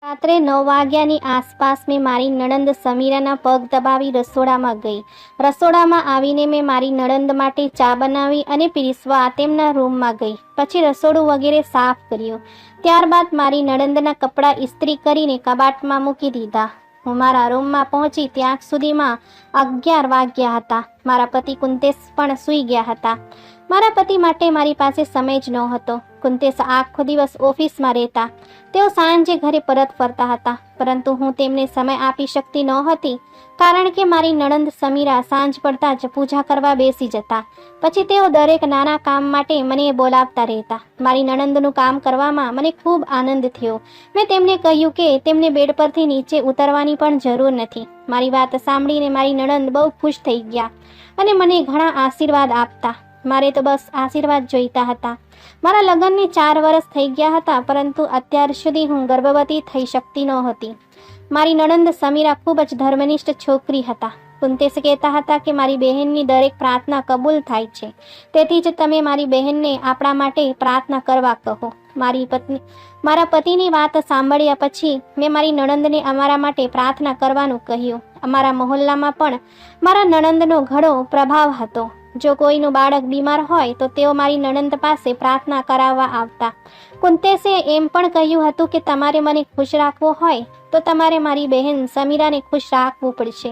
રાત્રે 9 વાગ્યાની આસપાસ મેં મારી નણંદ સમીરાના પગ દબાવી રસોડામાં ગઈ. રસોડામાં આવીને મેં મારી નણંદ માટે ચા બનાવી અને પીરસવા તેમના રૂમમાં ગઈ. પછી રસોડું વગેરે સાફ કર્યું. ત્યારબાદ મારી નણંદના કપડાં ઇસ્ત્રી કરીને કબાટમાં મૂકી દીધા. હું મારા રૂમમાં પહોંચી ત્યાં સુધીમાં 11 વાગ્યા હતા. મારા પતિ કુંતેશ પણ સૂઈ ગયા હતા. મારા પતિ માટે મારી પાસે સમય જ નહોતો. કુંતેશ આખો દિવસ ઓફિસમાં રહેતા. તેઓ સાંજે ઘરે પરત ફરતા હતા, પરંતુ હું તેમને સમય આપી શકતી નહોતી, કારણ કે મારી નણંદ સમીરા સાંજ પડતા જ પૂજા કરવા બેસી જતા. પછી તેઓ દરેક નાના કામ માટે મને બોલાવતા રહેતા. મારી નણંદનું કામ કરવામાં મને ખૂબ આનંદ થયો. મેં તેમને કહ્યું કે તેમને બેડ પરથી નીચે ઉતરવાની પણ જરૂર નથી. મારી વાત સાંભળીને મારી નણંદ બહુ ખુશ થઈ ગયા અને મને ઘણા આશીર્વાદ આપતા. મારે તો બસ આશીર્વાદ જોઈતા હતા. મારા લગ્નને 4 વર્ષ થઈ ગયા હતા, પરંતુ અત્યાર સુધી હું ગર્ભવતી થઈ શકતી નહોતી. મારી નણંદ સમીરા ખૂબ જ ધર્મનિષ્ઠ છોકરી હતા. કુંતેશ કહેતા હતા કે મારી બહેનની દરેક પ્રાર્થના કબૂલ થાય છે, તેથી જ તમે મારી બહેનને આપણા માટે પ્રાર્થના કરવા કહો. મારા પતિની વાત સાંભળ્યા પછી મેં મારી નણંદને અમારા માટે પ્રાર્થના કરવાનું કહ્યું. અમારા મહોલ્લામાં પણ મારા નણંદનો ઘણો પ્રભાવ હતો. જો કોઈનું બાળક બીમાર હોય તો તેઓ મારી નણંદ પાસે પ્રાર્થના કરાવવા આવતા. કુંતેશે એમ પણ કહ્યું હતું કે તમારે મને ખુશ રાખવો હોય તો તમારે મારી બહેન સમીરાને ખુશ રાખવું પડશે.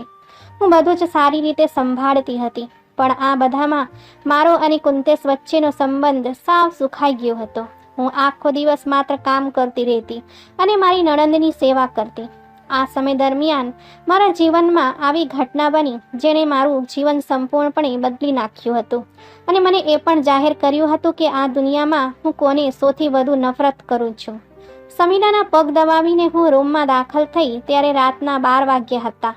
હું બધું જ સારી રીતે સંભાળતી હતી, પણ આ બધામાં મારો અને કુંતેશ વચ્ચેનો સંબંધ સાવ સુખાઈ ગયો હતો. હું આખો દિવસ માત્ર કામ કરતી રહેતી અને મારી નણંદની સેવા કરતી. આ સમય દરમિયાન મારા જીવનમાં આવી ઘટના બની જેણે મારું જીવન સંપૂર્ણપણે બદલી નાખ્યું હતું અને મને એ પણ જાહેર કર્યું હતું કે આ દુનિયામાં હું કોને સૌથી વધુ નફરત કરું છું. સમીરાના પગ દબાવીને હું રૂમમાં દાખલ થઈ ત્યારે રાતના 12 વાગ્યા હતા.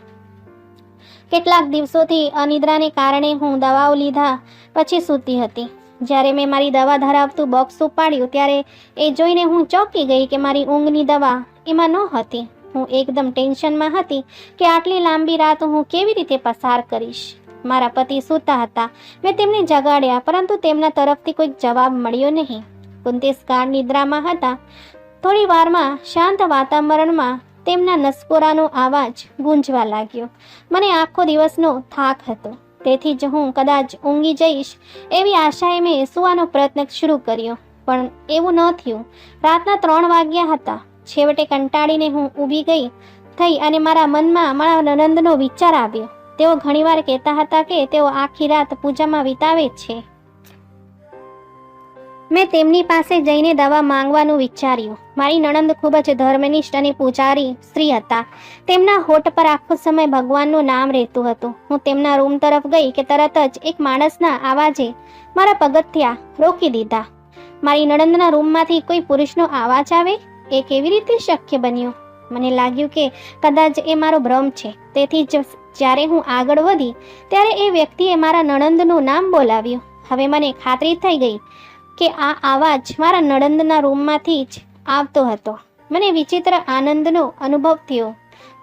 કેટલાક દિવસોથી અનિદ્રાને કારણે હું દવાઓ લીધા પછી સૂતી હતી. જ્યારે મેં મારી દવા ધરાવતું બોક્સ ઉપાડ્યું ત્યારે એ જોઈને હું ચોંકી ગઈ કે મારી ઊંઘની દવા એમાં નહોતી. હું એકદમ ટેન્શનમાં હતી કે આટલી લાંબી રાત હું કેવી રીતે પસાર કરીશ. મારા પતિ સૂતા હતા. મેં તેમને જગાડ્યા, પરંતુ તેમના તરફથી કોઈ જવાબ મળ્યો નહીં. કુંતેશ ગાઢ નિદ્રામાં હતા. થોડી વારમાં શાંત વાતાવરણમાં તેમના નસકોરાનો અવાજ ગૂંજવા લાગ્યો. મને આખો દિવસનો થાક હતો, તેથી જ હું કદાચ ઊંઘી જઈશ એવી આશાએ મેં સૂવાનો પ્રયત્ન શરૂ કર્યો, પણ એવું ન થયું. રાતના 3 વાગ્યા હતા. છેવટે કંટાળીને હું ઊભી થઈ અને મારા મનમાં મારા નણંદનો વિચાર આવ્યો. તેઓ ઘણીવાર કહેતા હતા કે તેઓ આખી રાત પૂજામાં વિતાવે છે. મેં તેમની પાસે જઈને દવા માંગવાનું વિચાર્યું. મારી નણંદ ખૂબ જ ધર્મનિષ્ઠ અને પૂજારી સ્ત્રી હતા. તેમના હોઠ પર આખો સમય ભગવાનનું નામ રહેતું હતું. હું તેમના રૂમ તરફ ગઈ કે તરત જ એક માણસના આવાજે મારા પગથિયા રોકી દીધા. મારી નણંદના રૂમમાંથી કોઈ પુરુષનો આવાજ આવે એ કેવી રીતે શક્ય બન્યું? મને લાગ્યું કે કદાચ એ મારો ભ્રમ છે. તેથી જ જ્યારે હું આગળ વધી ત્યારે એ વ્યક્તિએ મારા નણંદનું નામ બોલાવ્યું. હવે મને ખાતરી થઈ ગઈ કે આ અવાજ મારા નણંદના રૂમમાંથી જ આવતો હતો. મને વિચિત્ર આનંદનો અનુભવ થયો,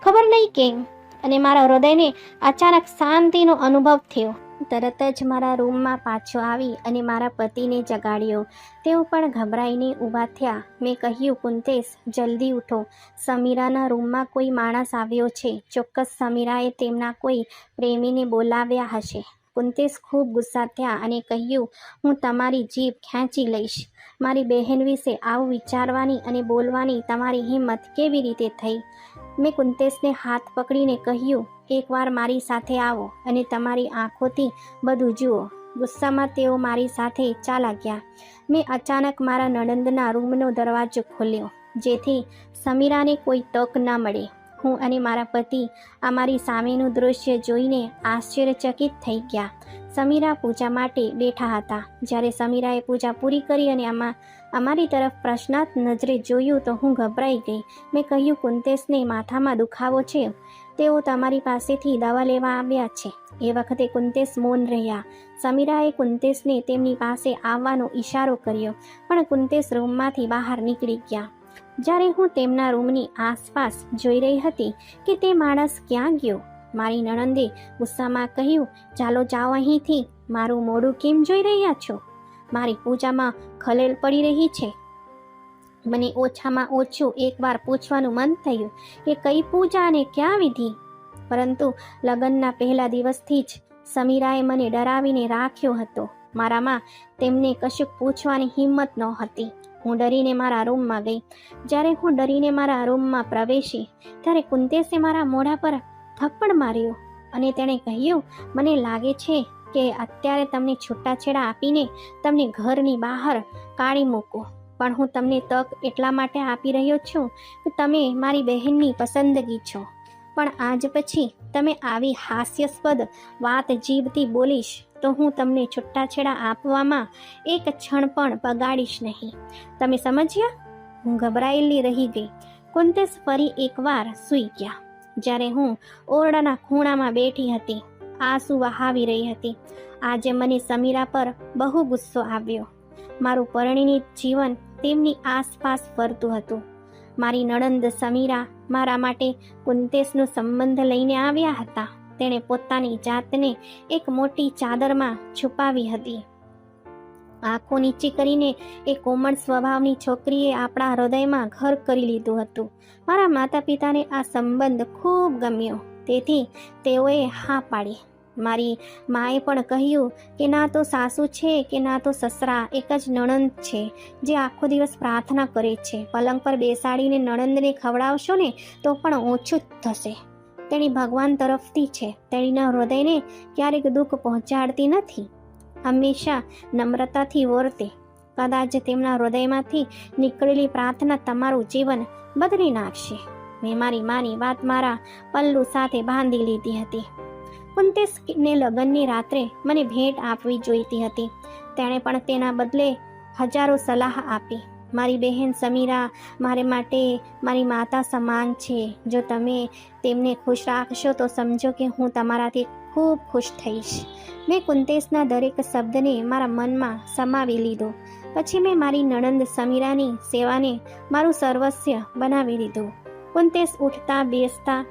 ખબર નહીં કેમ, અને મારા હૃદયને અચાનક શાંતિનો અનુભવ થયો. તરત જ મારા રૂમમાં પાછો આવી અને મારા પતિને જગાડ્યો. તેઓ પણ ગભરાઈને ઊભા થયા. મેં કહ્યું, કુંતેશ, જલ્દી ઉઠો. સમીરાના રૂમમાં કોઈ માણસ આવ્યો છે. ચોક્કસ સમીરાએ તેમના કોઈ પ્રેમીને બોલાવ્યા હશે. કુંતેશ ખૂબ ગુસ્સા થયા અને કહ્યું, હું તમારી જીભ ખેંચી લઈશ. મારી બહેન વિશે આવું વિચારવાની અને બોલવાની તમારી હિંમત કેવી રીતે થઈ? મેં કુંતેશને હાથ પકડીને કહ્યું, એકવાર મારી સાથે આવો અને તમારી આંખોથી બધું જુઓ. ગુસ્સામાં તેઓ મારી સાથે ચાલ્યા ગયા. મેં અચાનક મારા નણંદના રૂમનો દરવાજો ખોલ્યો, જેથી સમીરાને કોઈ તક ન મળે. હું અને મારા પતિ અમારી સામેનું દૃશ્ય જોઈને આશ્ચર્યચકિત થઈ ગયા. સમીરા પૂજા માટે બેઠા હતા. જ્યારે સમીરાએ પૂજા પૂરી કરી અને અમારી તરફ પ્રશ્નાર્થ નજરે જોયું તો હું ગભરાઈ ગઈ. મેં કહ્યું, કુંતેશને માથામાં દુખાવો છે. તેઓ તમારી પાસેથી દવા લેવા આવ્યા છે. એ વખતે કુંતેશ મૌન રહ્યા. સમીરાએ કુંતેશને તેમની પાસે આવવાનો ઈશારો કર્યો, પણ કુંતેશ રૂમમાંથી બહાર નીકળી ગયા. જ્યારે હું તેમના રૂમની આસપાસ જોઈ રહી હતી કે તે માણસ ક્યાં ગયો, મારી નણંદે ગુસ્સામાં કહ્યું, ચાલો જાઓ અહીંથી. મારું મોઢું કેમ જોઈ રહ્યા છો? મારી પૂજામાં ખલેલ પડી રહી છે. મને ઓછામાં ઓછું એકવાર પૂછવાનું મન થયું કે કઈ પૂજા અને ક્યાં વિધિ, પરંતુ લગ્નના પહેલા દિવસથી જ સમીરાએ મને ડરાવીને રાખ્યો હતો. મારામાં તેમને કશુંક પૂછવાની હિંમત નહોતી. હું ડરીને મારા રૂમમાં ગઈ. જ્યારે હું ડરીને મારા રૂમમાં પ્રવેશી ત્યારે કુંતેશે મારા મોઢા પર થપ્પડ માર્યો અને તેણે કહ્યું, મને લાગે છે કે અત્યારે તમને છૂટાછેડા આપીને તમને ઘરની બહાર કાઢી મૂકો, પણ હું તમને તક એટલા માટે આપી રહ્યો છું કે તમે મારી બહેનની પસંદગી છો. પણ આજ પછી તમે આવી હાસ્યાસ્પદ વાત જીભથી બોલીશ તો હું તમને છૂટાછેડા આપવામાં એક ક્ષણ પણ બગાડીશ નહીં. તમે સમજ્યા? હું ગભરાયેલી રહી ગઈ. કુંતેશ ફરી એકવાર સૂઈ ગયા. જ્યારે હું ઓરડાના ખૂણામાં બેઠી હતી, આંસુ વહાવી રહી હતી. આજે મને સમીરા પર બહુ ગુસ્સો આવ્યો. મારું પરિણીત જીવન તેમની આસપાસ ફરતું હતું. મારી નણંદ સમીરા મારા માટે કુંતેશનો સંબંધ લઈને આવ્યા હતા. તેણે પોતાની જાતને એક મોટી ચાદરમાં છુપાવી હતી. આંખો નીચી કરીને એ કોમળ સ્વભાવની છોકરીએ આપણા હૃદયમાં ઘર કરી લીધું હતું. મારા માતા પિતાને આ સંબંધ ખૂબ ગમ્યો, તેથી તેઓએ હા પાડી. મારી માએ પણ કહ્યું કે ના તો સાસુ છે કે ના તો સસરા, એક જ નણંદ છે જે આખો દિવસ પ્રાર્થના કરે છે. પલંગ પર બેસાડીને નણંદને ખવડાવશો ને તો પણ ઓછું જ થશે. તેણી ભગવાન તરફથી છે. તેણીના હૃદયને ક્યારેક દુઃખ પહોંચાડતી નથી, હંમેશા નમ્રતાથી વર્તે. કદાચ તેમના હૃદયમાંથી નીકળેલી પ્રાર્થના તમારું જીવન બદલી નાખશે. મેં મારી માની વાત મારા પલ્લુ સાથે બાંધી લીધી હતી. કુંતેશને લગ્નની રાત્રે મને ભેટ આપવી જોઈતી હતી. તેણે પણ તેના બદલે હજારો સલાહ આપી. મારી બહેન સમીરા મારે માટે મારી માતા સમાન છે. જો તમે તેમને ખુશ રાખશો તો સમજો કે હું તમારાથી ખૂબ ખુશ થઈશ. મેં કુંતેશના દરેક શબ્દને મારા મનમાં સમાવી લીધો. પછી મેં મારી નણંદ સમીરાની સેવાને મારું સર્વસ્વ બનાવી લીધું. કુંતેશ ઉઠતા બેસતા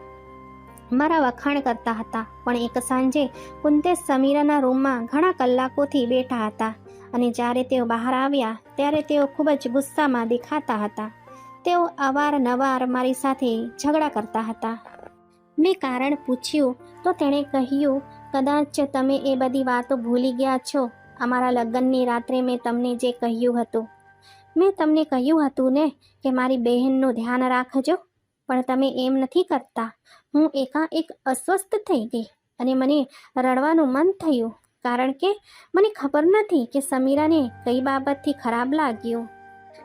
મારા વખાણ કરતા હતા. પણ એક સાંજે કુંતેશ સમીરાના રૂમમાં ઘણા કલાકોથી બેઠા હતા અને જ્યારે તેઓ બહાર આવ્યા ત્યારે તેઓ ખૂબ જ ગુસ્સામાં દેખાતા હતા. તેઓ અવારનવાર મારી સાથે ઝઘડા કરતા હતા. મેં કારણ પૂછ્યું તો તેણે કહ્યું, કદાચ તમે એ બધી વાતો ભૂલી ગયા છો. અમારા લગ્નની રાત્રે મેં તમને જે કહ્યું હતું, મેં તમને કહ્યું હતું ને કે મારી બહેનનું ધ્યાન રાખજો, પણ તમે એમ નથી કરતા. હું એકાએક અસ્વસ્થ થઈ ગઈ અને મને રડવાનું મન થયું, કારણ કે મને ખબર નથી કે સમીરાને કઈ બાબતથી ખરાબ લાગ્યું.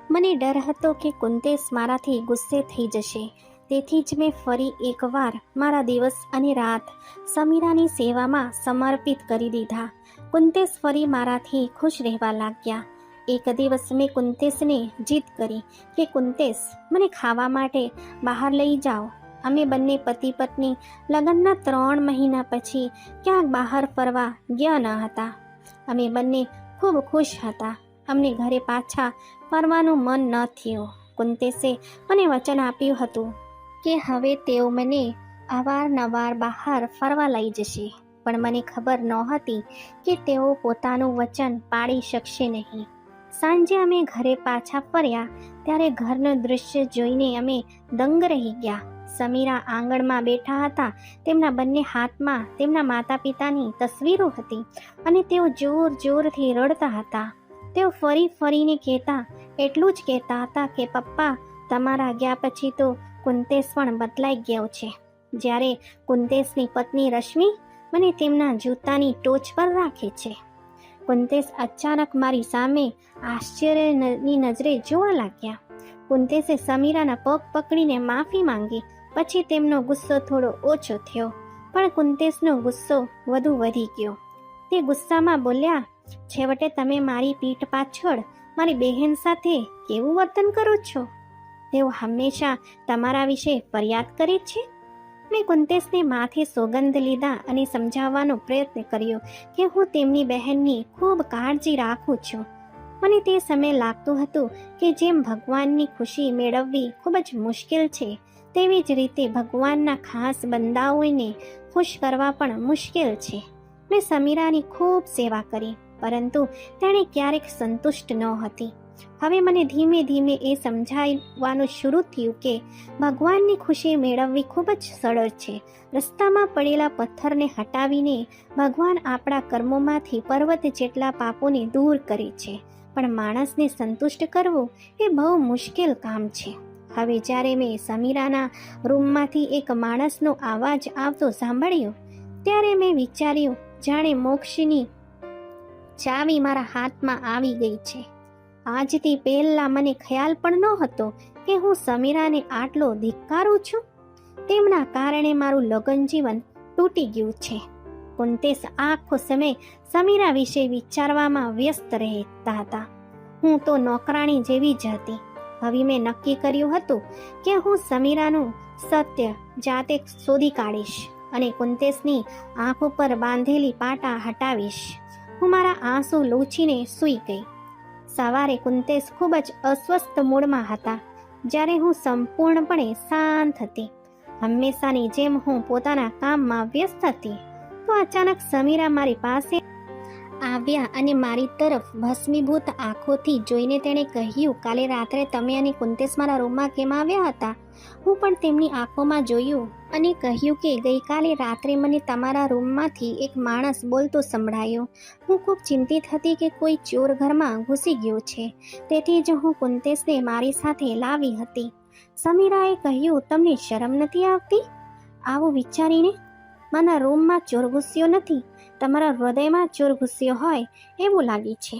મને ડર હતો કે કુંતેશ મારાથી ગુસ્સે થઈ જશે. તેથી જ મેં ફરી એકવાર મારા દિવસ અને રાત સમીરાની સેવામાં સમર્પિત કરી દીધા. કુંતેશ ફરી મારાથી ખુશ રહેવા લાગ્યા. એક દિવસ મેં કુંતેશને જીદ કરી કે કુંતેશ, મને ખાવા માટે બહાર લઈ જાઓ. અમે બંને પતિ પત્ની લગ્નના 3 મહિના પછી ક્યાંક બહાર ફરવા ગયા ન હતા. અમે બંને ખૂબ ખુશ હતા. અમને ઘરે પાછા ફરવાનું મન ન થયું. કુંતેશે મને વચન આપ્યું હતું કે હવે તેઓ મને અવારનવાર બહાર ફરવા લઈ જશે, પણ મને ખબર નહોતી કે તેઓ પોતાનું વચન પાળી શકશે નહીં. સાંજે અમે ઘરે પાછા ફર્યા ત્યારે ઘરનું દૃશ્ય જોઈને અમે દંગ રહી ગયા. સમીરા આંગણમાં બેઠા હતા. તેમના બંને હાથમાં તેમના માતા પિતાની તસવીરો હતી અને તેઓ જોર જોરથી રડતા હતા. તેઓ ફરી ફરીને એટલું જ કહેતા હતા કે પપ્પા, તમારા ગયા પછી તો કુંતેશ પણ બદલાઈ ગયો છે. જ્યારે કુંતેશની પત્ની રશ્મિ મને તેમના જૂતાની ટોચ પર રાખે છે. કુંતેશ અચાનક મારી સામે આશ્ચર્યની નજરે જોવા લાગ્યા. કુંતેશે સમીરાના પગ પકડીને માફી માંગી. પછી તેમનો ગુસ્સો થોડો ઓછો થયો, પણ કુંતેશનો ગુસ્સો વધુ વધી ગયો. તે ગુસ્સામાં બોલ્યા, છેવટે તમે મારી પીઠ પાછળ મારી બહેન સાથે કેવું વર્તન કરો છો? તેઓ હંમેશા તમારા વિશે ફરિયાદ કરે છે. મેં કુંતેશને માથે સોગંદ લીધા અને સમજાવવાનો પ્રયત્ન કર્યો કે હું તેમની બહેનની ખૂબ કાળજી રાખું છું. મને તે સમયે લાગતું હતું કે જેમ ભગવાનની ખુશી મેળવવી ખૂબ જ મુશ્કેલ છે, તેવી જ રીતે ભગવાનના ખાસ બંદાઓને ખુશ કરવા પણ મુશ્કેલ છે. મેં સમીરાની ખૂબ સેવા કરી, પરંતુ તેણે ક્યારેક સંતુષ્ટ ન હતી. હવે મને ધીમે ધીમે એ સમજાવવાનું શરૂ થયું કે ભગવાનની ખુશી મેળવવી ખૂબ જ સરળ છે. રસ્તામાં પડેલા પથ્થરને હટાવીને ભગવાન આપણા કર્મોમાંથી પર્વત જેટલા પાપોને દૂર કરે છે, પણ માણસને સંતુષ્ટ કરવું એ બહુ મુશ્કેલ કામ છે. હવે જ્યારે મેં સમીરાના રૂમમાંથી એક માણસનો અવાજ આવતો સાંભળ્યો, ત્યારે મેં વિચાર્યું જાણે મોક્ષની ચાવી મારા હાથમાં આવી ગઈ છે. આજથી પહેલા મને ખ્યાલ પણ નહોતો કે હું સમીરાને આટલો ધિક્કારું છું. તેમના કારણે મારું લગ્ન જીવન તૂટી ગયું છે. કુંતેશ આખો સમય સમીરા વિશે વિચારવામાં વ્યસ્ત રહેતા હતા. હું તો નોકરાણી જેવી જ હતી. હવે મેં નક્કી કર્યું હતું કે હું સમીરાનું સત્ય જાતે શોધી કાઢીશ અને કુંતેશની આંખો પર બાંધેલી પાટા હટાવીશ. હું મારા આંસુ લૂછીને સૂઈ ગઈ. સવારે કુંતેશ ખૂબ જ અસ્વસ્થ મૂડમાં હતા. જ્યારે હું સંપૂર્ણપણે શાંત હતી, હંમેશાની જેમ હું પોતાના કામમાં વ્યસ્ત હતી, તો અચાનક સમીરા મારી પાસે આવ્યા અને મારી તરફ ભસ્મીભૂત આંખોથી જોઈને તેણે કહ્યું, કાલે રાત્રે તમે અને કુંતેશ મારા રૂમમાં કેમ આવ્યા હતા? હું પણ તેમની આંખોમાં જોયું અને કહ્યું કે ગઈકાલે રાત્રે મને તમારા રૂમમાંથી એક માણસ બોલતો સંભળાયો. હું ખૂબ ચિંતિત હતી કે કોઈ ચોર ઘરમાં ઘૂસી ગયો છે, તેથી જ હું કુંતેશને મારી સાથે લાવી હતી. સમીરાએ કહ્યું, તમને શરમ નથી આવતી? આવું વિચારીને મારા રૂમમાં ચોર ઘૂસ્યો નથી, તમારા હૃદયમાં ચોર ઘૂસ્યો હોય એવું લાગે છે.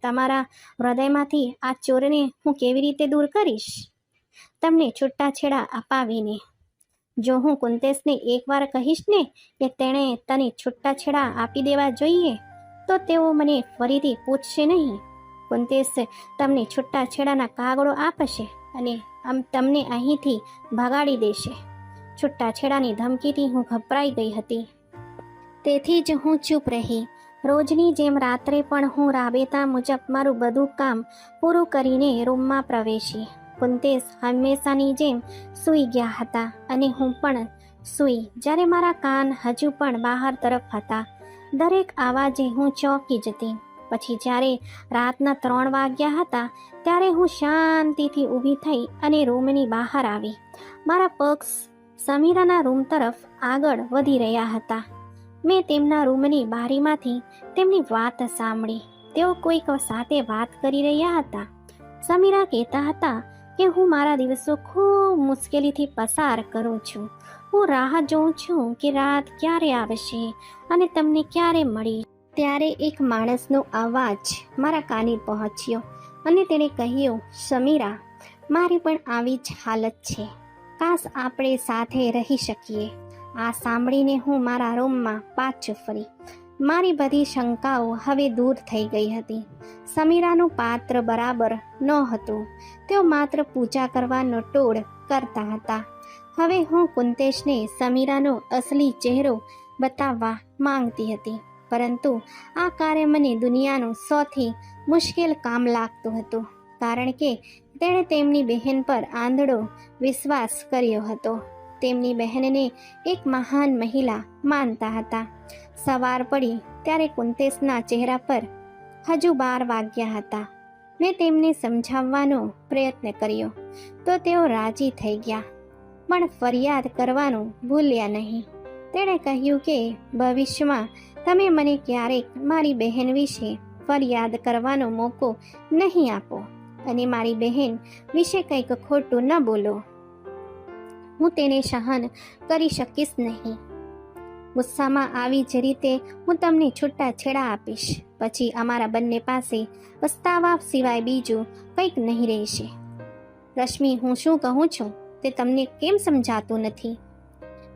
તમારા હૃદયમાંથી આ ચોરને હું કેવી રીતે દૂર કરીશ? તમને છૂટાછેડા અપાવીને. જો હું કુંતેશને એકવાર કહીશ ને કે તેણે તને છૂટાછેડા આપી દેવા જોઈએ, તો તેઓ મને ફરીથી પૂછશે નહીં. કુંતેશ તમને છૂટાછેડાના કાગળો આપશે અને તમને અહીંથી ભગાડી દેશે. છૂટાછેડાની ધમકીથી હું ગભરાઈ ગઈ હતી. તેથી જ હું ચૂપ રહી. રોજની જેમ રાત્રે પણ હું રાબેતા મુજબ મારું બધું કામ પૂરું કરીને રૂમમાં પ્રવેશી. કુંતેશ હંમેશાની જેમ સૂઈ ગયા હતા અને હું પણ સૂઈ, જ્યારે મારા કાન હજુ પણ બહાર તરફ હતા. દરેક અવાજે હું ચોંકી જતી. પછી જ્યારે રાતના 3 વાગ્યા હતા, ત્યારે હું શાંતિથી ઊભી થઈ અને રૂમની બહાર આવી. મારા પગ સમીરાના રૂમ તરફ આગળ વધી રહ્યા હતા. મેં તેમના રૂમની બારીમાંથી તેમની વાત સાંભળી. તેઓ કોઈક સાથે વાત કરી રહ્યા હતા. સમીરા કહેતા હતા કે હું મારા દિવસો ખૂબ મુશ્કેલીથી પસાર કરું છું. હું રાહ જોઉં છું કે રાત ક્યારે આવશે અને તમને ક્યારે મળી. ત્યારે એક માણસનો અવાજ મારા કાને પહોંચ્યો અને તેણે કહ્યું, સમીરા, મારી પણ આવી જ હાલત છે. કાશ આપણે સાથે રહી શકીએ. આ સાંભળીને હું મારા રૂમમાં પાછો ફરી. મારી બધી શંકાઓ હવે દૂર થઈ ગઈ હતી. સમીરાનું પાત્ર બરાબર નહોતું. તેઓ માત્ર પૂજા કરવાનો ટોળ કરતા હતા. હવે હું કુંતેશને સમીરાનો અસલી ચહેરો બતાવવા માંગતી હતી, પરંતુ આ કાર્ય મને દુનિયાનું સૌથી મુશ્કેલ કામ લાગતું હતું, કારણ કે તેણે તેમની બહેન પર આંધળો વિશ્વાસ કર્યો હતો. તેમની બહેનને એક મહાન મહિલા માનતા હતા. સવાર પડી ત્યારે કુંતેશના ચહેરા પર હજુ 12 વાગ્યા હતા. મેં તેમને સમજાવવાનો પ્રયત્ન કર્યો તો તેઓ રાજી થઈ ગયા, પણ ફરિયાદ કરવાનું ભૂલ્યા નહીં. તેણે કહ્યું કે ભવિષ્યમાં તમે મને ક્યારેક મારી બહેન વિશે ફરિયાદ કરવાનો મોકો નહીં આપો અને મારી બહેન વિશે કંઈક ખોટું ન બોલો. હું તેને સહન કરી શકીશ નહીં. ગુસ્સામાં આવી જ રીતે હું તમને છૂટાછેડા આપીશ. પછી અમારા બંને પાસે પસ્તાવા સિવાય બીજું કંઈક નહીં રહેશે. રશ્મિ, હું શું કહું છું તે તમને કેમ સમજાતું નથી?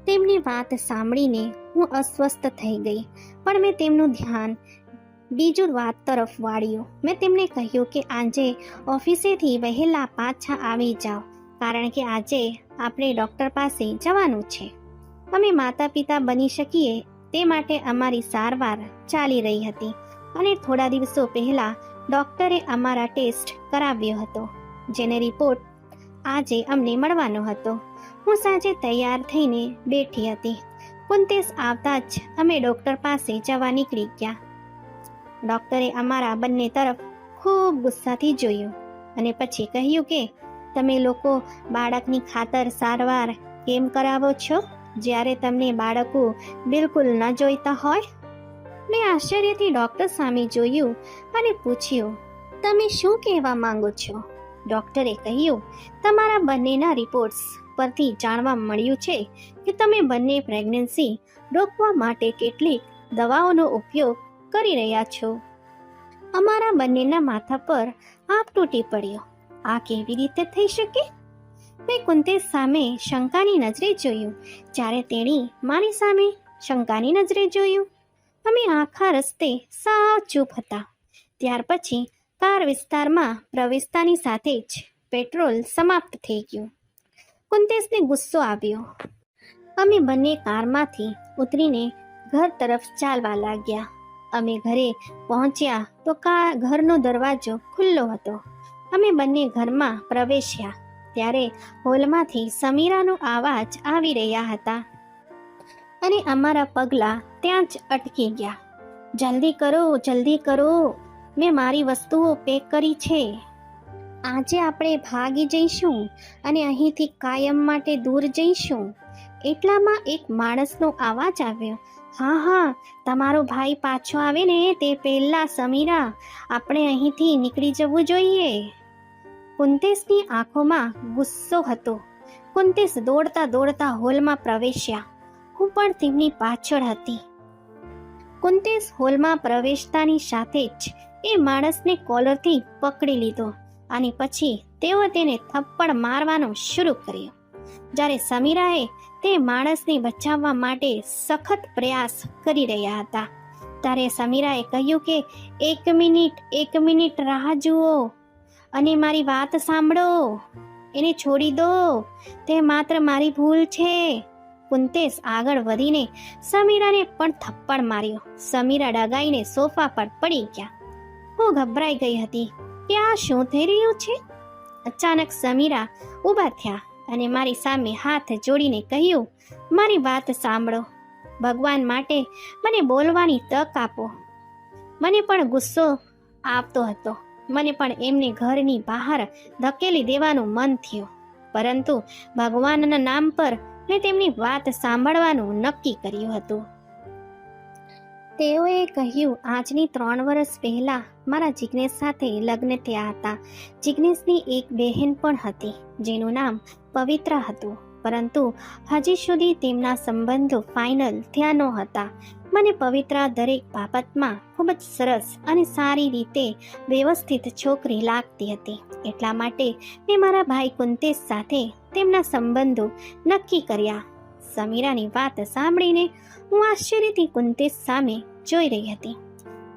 તેમની વાત સાંભળીને હું અસ્વસ્થ થઈ ગઈ, પણ મેં તેમનું ધ્યાન બીજું વાત તરફ વાળ્યું. મેં તેમને કહ્યું કે આજે ઓફિસેથી વહેલા પાછા આવી જાઓ, કારણ કે આજે આપણે ડૉક્ટર પાસે જવાનું છે. અમે માતા પિતા બની શકીએ તે માટે અમારી સારવાર ચાલી રહી હતી અને થોડા દિવસો પહેલાં ડૉક્ટરે અમારા ટેસ્ટ કરાવ્યો હતો, જેને રિપોર્ટ આજે અમને મળવાનો હતો. હું સાંજે તૈયાર થઈને બેઠી હતી. કુંતેશ આવતા જ અમે ડૉક્ટર પાસે જવા નીકળી ગયા. ડૉક્ટરે અમારા બંને તરફ ખૂબ ગુસ્સાથી જોયું અને પછી કહ્યું કે તમે લોકો બાળકની ખાતર સારવાર કેમ કરાવો છો જ્યારે તમને બાળકો બિલકુલ ન જોઈતા હોય? મેં આશ્ચર્યથી ડૉક્ટર સામે જોયું અને પૂછ્યું, તમે શું કહેવા માંગો છો? ડૉક્ટરે કહ્યું, તમારા બંનેના રિપોર્ટ્સ પરથી જાણવા મળ્યું છે કે તમે બંને પ્રેગ્નન્સી રોકવા માટે કેટલીક દવાઓનો ઉપયોગ કરી રહ્યા છો. અમારા બંનેના માથા પર આપ તૂટી પડ્યો. આ કેવી રીતે થઈ શકે? મેં કુંતેશ સામે શંકાની નજરે જોયું જ્યારે તેણી મારી સામે શંકાની નજરે જોયું. અમે આખા રસ્તે સાવ ચૂપ હતા. ત્યાર પછી કાર વિસ્તારમાં પ્રવેશતાની સાથે જ પેટ્રોલ સમાપ્ત થઈ ગયું. કુંતેશને ગુસ્સો આવ્યો. અમે બંને કારમાંથી ઉતરીને ઘર તરફ ચાલવા લાગ્યા. અમે ઘરે પહોંચ્યા તો ઘરનો દરવાજો ખુલ્લો હતો. અમે બંને ઘરમાં પ્રવેશ્યા ત્યારે હોલમાંથી સમીરાનો અવાજ આવી રહ્યા હતા અને અમારા પગલાં ત્યાં જ અટકી ગયા. જલ્દી કરો, જલ્દી કરો, મેં મારી વસ્તુઓ પેક કરી છે. આજે આપણે ભાગી જઈશું અને અહીંથી કાયમ માટે દૂર જઈશું. એટલામાં એક માણસનો અવાજ આવ્યો, હા હા, તમારો ભાઈ પાછો આવે ને તે પહેલા સમીરા, આપણે અહીંથી નીકળી જવું જોઈએ. કુંતેશની આંખોમાં ગુસ્સો હતો. કુંતેશ દોડતા દોડતા હોલમાં પ્રવેશ્યા. હું પણ તેમની પાછળ હતી. કુંતેશ હોલમાં પ્રવેશતાની સાથે જ એ માણસને કોલરથી પકડી લીધો અને પછી તેઓ તેને થપ્પડ મારવાનું શરૂ કર્યું. જ્યારે સમીરાએ તે માણસને બચાવવા માટે સખત પ્રયાસ કરી રહ્યા હતા ત્યારે સમીરાએ કહ્યું કે એક મિનિટ રાહ જુઓ અને મારી વાત સાંભળો. એને છોડી દો, તે માત્ર મારી ભૂલ છે. કુંતેશ આગળ વધીને સમીરાને પણ થપ્પડ માર્યો. સમીરા ડગાઈને સોફા પર પડી ગયા. હું ગભરાઈ ગઈ હતી કે આ શું થઈ રહ્યું છે. અચાનક સમીરા ઊભા થયા અને મારી સામે હાથ જોડીને કહ્યું, મારી વાત સાંભળો. ભગવાન માટે મને બોલવાની તક આપો. મને પણ ગુસ્સો આવતો હતો. મને પણ એમને ઘરની બહાર ધકેલી દેવાનું મન થયું, પરંતુ ભગવાનના નામ પર મેં તેમની વાત સાંભળવાનું નક્કી કર્યું હતું. તેઓએ કહ્યું, આજની 3 વર્ષ પહેલા મારા જિગ્નેશ સાથે લગ્ન થયા હતા. જિગ્નેશની એક બહેન પણ હતી જેનું નામ પવિત્રા હતું, પરંતુ હજી સુધી તેમના સંબંધો ફાઇનલ થયા નહોતા. મને પવિત્રા દરેક બાબતમાં ખૂબ જ સરસ અને સારી રીતે વ્યવસ્થિત છોકરી લાગતી હતી. એટલા માટે મેં મારા ભાઈ કુંતેશ સાથે તેમના સંબંધો નક્કી કર્યા. સમીરાની વાત સાંભળીને હું આશ્ચર્યથી કુંતેશ સામે જોઈ રહી હતી.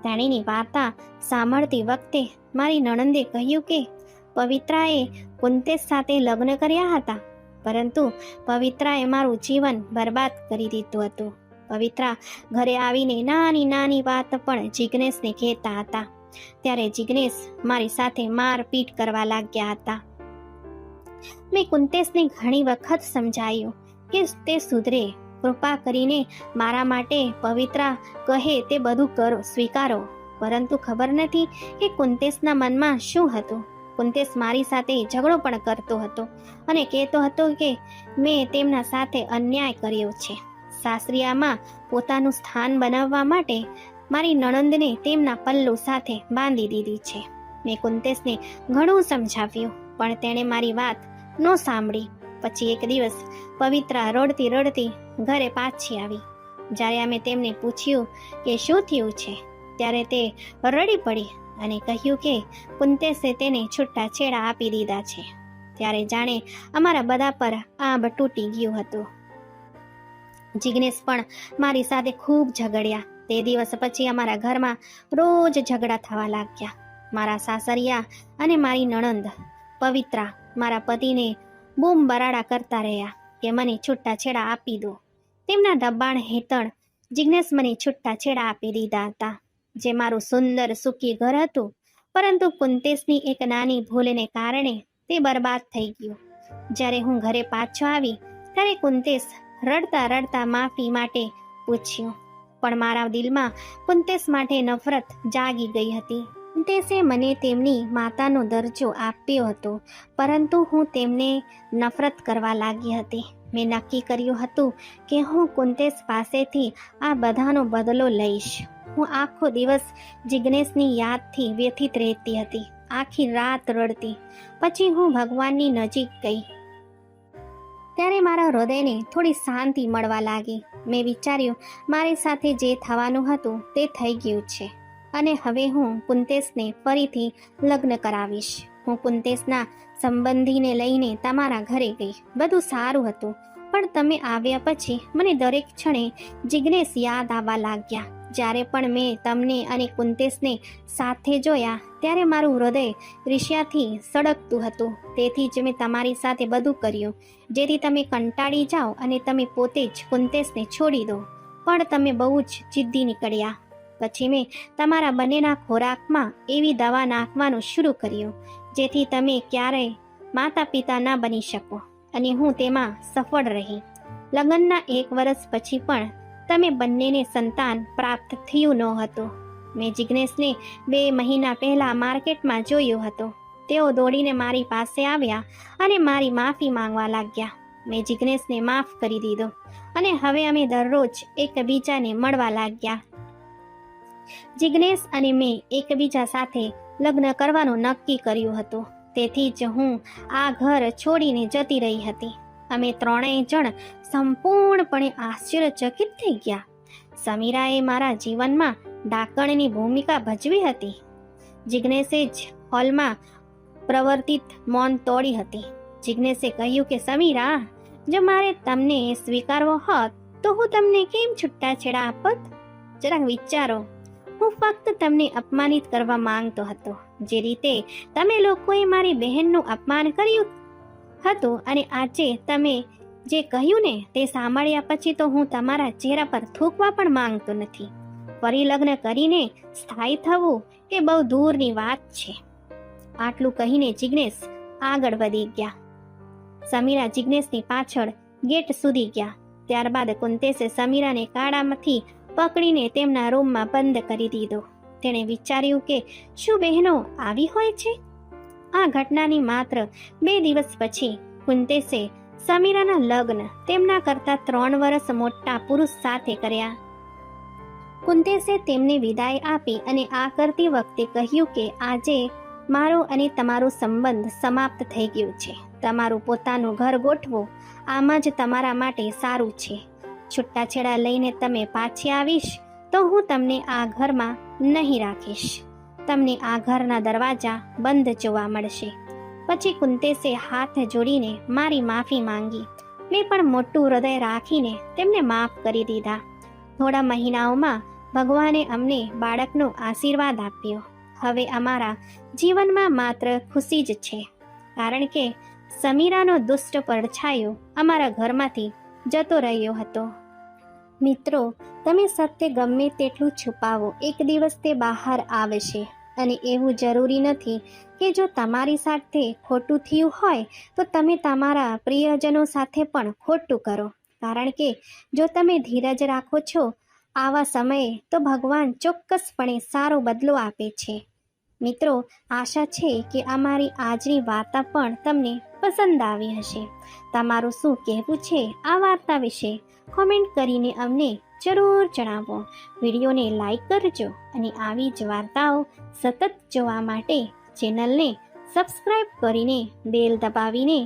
તેણીની વાર્તા સાંભળતી વખતે મારી નણંદે કહ્યું કે પવિત્રાએ કુંતેશ સાથે લગ્ન કર્યા હતા, પરંતુ પવિત્રાએ મારું જીવન બરબાદ કરી દીધું હતું. પવિત્રા ઘરે આવીને નાની નાની વાત પણ જિગ્નેશને કહેતા હતા. ત્યારે જિગ્નેશ મારી સાથે મારપીટ કરવા લાગ્યા હતા. મેં કુંતેશને ઘણી વખત સમજાયું કે તે સુધરે. કૃપા કરીને મારા માટે પવિત્રા કહે તે બધું કરો, સ્વીકારો. પરંતુ ખબર નથી કે કુંતેશના મનમાં શું હતું. કુંતેશ મારી સાથે ઝઘડો પણ કરતો હતો અને કહેતો હતો કે મેં તેમના સાથે અન્યાય કર્યો છે. સાસરિયામાં પોતાનું સ્થાન બનાવવા માટે મારી નણંદને તેમના પલ્લુ સાથે બાંધી દીધી છે. મેં કુંતેશને ઘણું સમજાવ્યું, પણ તેણે મારી વાત ન સાંભળી. પછી એક દિવસ પવિત્રા રડતી રડતી ઘરે પાછી આવી. જ્યારે અમે તેમને પૂછ્યું કે શું થયું છે, ત્યારે તે રડી પડી અને કહ્યું કે કુંતેશે તેને છૂટાછેડા આપી દીધા છે. ત્યારે જાણે અમારા બધા પર આંબ તૂટી ગયું હતું. જિગ્નેશ પણ મારી સાથે ખૂબ ઝઘડ્યા. તે દિવસ પછી અમારા ઘરમાં રોજ ઝઘડા થવા લાગ્યા. મારા સાસરિયા અને મારી નણંદ પવિત્રા મારા પતિને બૂમ બરાડા કરતા રહ્યા કે મને છૂટાછેડા આપી દો. તેમના દબાણ હેઠળ જિગ્નેશ મને છૂટાછેડા આપી દીધા હતા, જે મારું સુંદર સુખી ઘર હતું. પરંતુ કુંતેશની એક નાની ભૂલને કારણે તે બરબાદ થઈ ગયું. જ્યારે હું ઘરે પાછો આવી ત્યારે કુંતેશ રડતા રડતા માફી માટે પૂછ્યું, પણ મારા દિલમાં કુંતેશ માટે નફરત જાગી ગઈ હતી. કુંતેસે મને તેમની માતાનો દરજ્જો આપ્યો હતો, પરંતુ હું તેમને નફરત કરવા લાગી હતી. મેં નક્કી કર્યું હતું કે હું કુંતેસ પાસેથી આ બધાનો બદલો લઈશ. હું આખો દિવસ જિગ્નેશની યાદથી વ્યથિત રહેતી હતી, આખી રાત રડતી. પછી હું ભગવાનની નજીક ગઈ. ત્યારે મારા હૃદયને થોડી શાંતિ મળવા લાગી. મેં વિચાર્યું, મારી સાથે જે થવાનું હતું તે થઈ ગયું છે અને હવે હું કુંતેશને ફરીથી લગ્ન કરાવીશ. હું કુંતેશના સંબંધીને લઈને તમારા ઘરે ગઈ. બધું સારું હતું, પણ તમે આવ્યા પછી મને દરેક ક્ષણે જિગ્નેશ યાદ આવવા લાગ્યા. જ્યારે પણ મેં તમને અને કુંતેશને સાથે જોયા ત્યારે મારું હૃદય ઈર્ષ્યાથી સળગતું હતું. તેથી જ મેં તમારી સાથે બધું કર્યું, જેથી તમે કંટાળી જાઓ અને તમે પોતે જ કુંતેશને છોડી દો. પણ તમે બહુ જ જિદ્દી નીકળ્યા. પછી મેં તમારા બંનેના ખોરાકમાં એવી દવા નાખવાનું શરૂ કર્યું, જેથી તમે ક્યારેય માતા પિતા ના બની શકો, અને હું તેમાં સફળ રહી. લગ્નના 1 વર્ષ પછી પણ તમે બંનેને સંતાન પ્રાપ્ત થયું ન હતું. મેં જિગ્નેશને 2 મહિના પહેલા માર્કેટમાં જોયો હતો. તેઓ દોડીને મારી પાસે આવ્યા અને મારી માફી માંગવા લાગ્યા. મેં જિગ્નેશને માફ કરી દીધો અને હવે અમે દરરોજ એકબીજાને મળવા લાગ્યા. જિગ્નેશ અને મેં એકબીજા સાથે લગ્ન કરવાનું નક્કી કર્યું હતું. તેથી જ હું આ ઘર છોડીને જતી રહી હતી. અમે ત્રણેય જણ સંપૂર્ણપણે આશ્ચર્યચકિત થઈ ગયા. સમીરાએ મારા જીવનમાં ડાકણની ભૂમિકા ભજવી હતી. જિગ્નેશે જ હોલમાં પ્રવર્તિત મૌન તોડી હતી. જિગ્નેશે કહ્યું કે સમીરા, જો મારે તમને સ્વીકારવો હોત તો હું તમને કેમ છૂટાછેડા આપત? જરાક વિચારો. હું ફક્ત તમને અપમાનિત કરવા માંગતો હતો, જે રીતે તમે લોકોએ મારી બહેનનું અપમાન કર્યું હતું. અને આજે તમે જે કહ્યું ને તે સાંભળ્યા પછી તો હું તમારા ચહેરા પર થૂકવા પણ માંગતો નથી. ફરી લગ્ન કરીને સ્થાયી થવું એ બહુ દૂરની વાત છે. આટલું કહીને જિગ્નેશ આગળ વધી ગયા. સમીરા જિગ્નેશની પાછળ ગેટ સુધી ગયા. ત્યારબાદ કુંતેશે સમીરાને કાળામાંથી પકડીને તેમના રૂમમાં બંધ કરી દીધો. તેણે વિચાર્યું કે શું બહેનો આવી હોય છે? આ ઘટનાની માત્ર 2 દિવસ પછી કુંતેશે સમીરાના લગ્ન તેમના કરતા 3 વર્ષ મોટા પુરુષ સાથે કર્યા. કુંતેશે તેમને વિદાય આપી અને આ કરતી વખતે કહ્યું કે આજે મારો અને તમારો સંબંધ સમાપ્ત થઈ ગયો છે. તમારું પોતાનું ઘર ગોઠવો, આમ જ તમારા માટે સારું છે. છૂટાછેડા લઈને તમે પાછી આવીશ તો હું તમને આ ઘરમાં નહીં રાખીશ. તમને આ ઘરના દરવાજા બંધ જોવા મળશે. પછી કુંતેશે હાથ જોડીને મારી માફી માંગી. મેં પણ મોટું હૃદય રાખીને તેમને માફ કરી દીધા. થોડા મહિનાઓમાં ભગવાને અમને બાળકનો આશીર્વાદ આપ્યો. હવે અમારા જીવનમાં માત્ર ખુશી જ છે, કારણ કે સમીરાનો દુષ્ટ પડછાયો અમારા ઘરમાંથી જતો રહ્યો હતો. મિત્રો, તમે સત્ય ગમે તેટલું છુપાવો, એક દિવસ તે બહાર આવશે. અને એવું જરૂરી નથી કે જો તમારી સાથે ખોટું થયું હોય તો તમે તમારા પ્રિયજનો સાથે પણ ખોટું કરો, કારણ કે જો તમે ધીરજ રાખો છો આવા સમયે તો ભગવાન ચોક્કસપણે સારો બદલો આપે છે. મિત્રો, આશા છે કે અમારી આજની વાર્તા પણ તમને પસંદ આવી હશે. તમારું શું કહેવું છે આ વાર્તા વિશે? કોમેન્ટ કરીને અમને જરૂર જણાવો. વિડીયોને લાઈક કરજો અને આવી જ વાર્તાઓ સતત જોવા માટે ચેનલને સબસ્ક્રાઈબ કરીને બેલ દબાવીને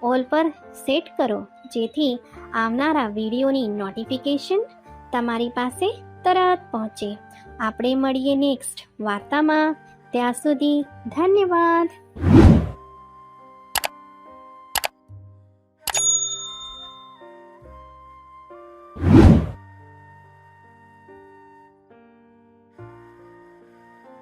ઓલ પર સેટ કરો, જેથી આવનારા વિડીયોની નોટિફિકેશન તમારી પાસે તરત પહોંચે. આપણે મળીએ નેક્સ્ટ વાર્તામાં. ત્યાં સુધી ધન્યવાદ.